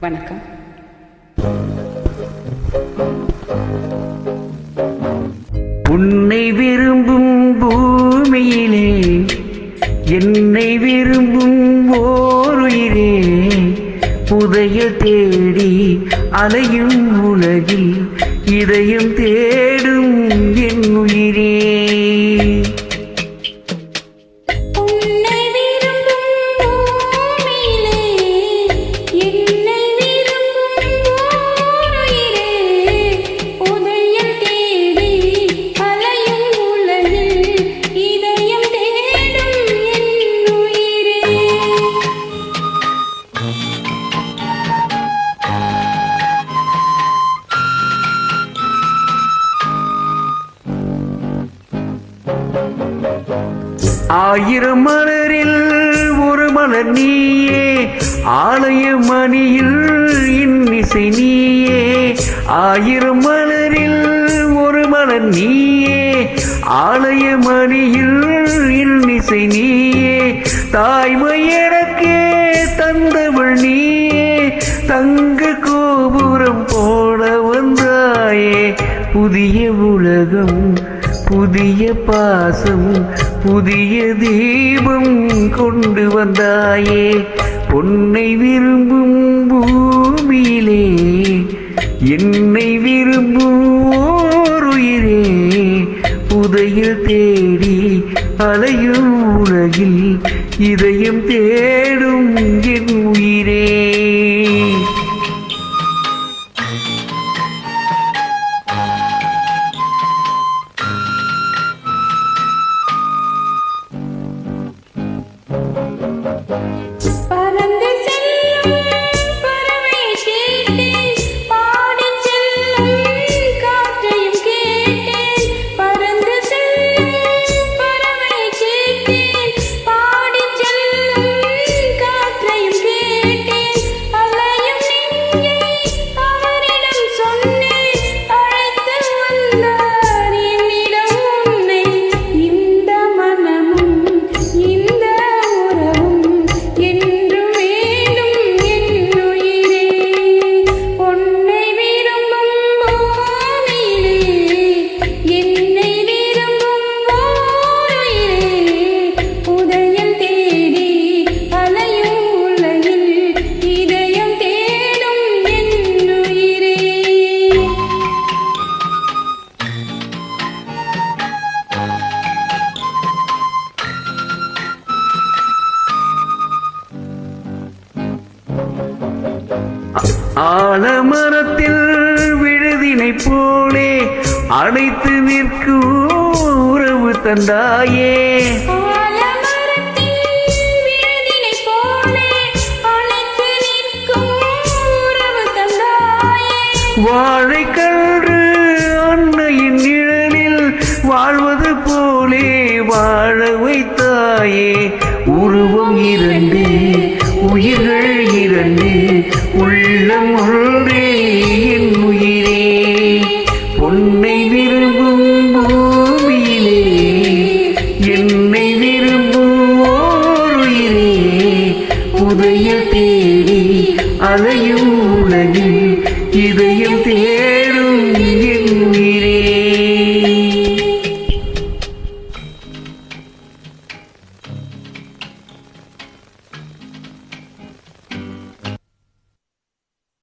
வணக்கம். உன்னை விரும்பும் பூமியிலே என்னை விரும்பும் ஓருயிரே, புதைய தேடி அலையும் உலகில் இதயம் தேடும் என் உயிரே. ஆயிரம் மலரில் ஒரு மலர் நீயே, ஆலய மணியில் இன்னிசை நீயே. ஆயிரம் மலரில் ஒரு மலர் நீயே, ஆலய மணியில் இன்னிசை நீயே. தாய்மை எனக்கே தந்தவள் நீயே, தங்க கோபுரம் போட வந்தாயே. புதிய உலகம், புதிய பாசம், புதிய தீபம் கொண்டு வந்தாயே. பொன்னை விரும்பும் பூமியிலே என்னை விரும்பும் ஓருயிரே, புதையல் தேடி அலையும் உலகில் இதயம் தேடும் என் உயிரே. ஆலமரத்தில் விழுதினை போலே அடைத்து நிற்கும் உறவு தந்தாயே. வாழைக்கன்று அன்னையின் நிழலில் வாழ்வது போலே வாழ வைத்தாயே. உருவம் இரண்டு, உயிர்கள் இரண்டு, உள்ளம் ஒன்றே என் உயிரே. பொன்னை விரும்பும் பூமியிலே என்னை விரும்பும் ஓருயிரே, புதையல் தேடி அலையும்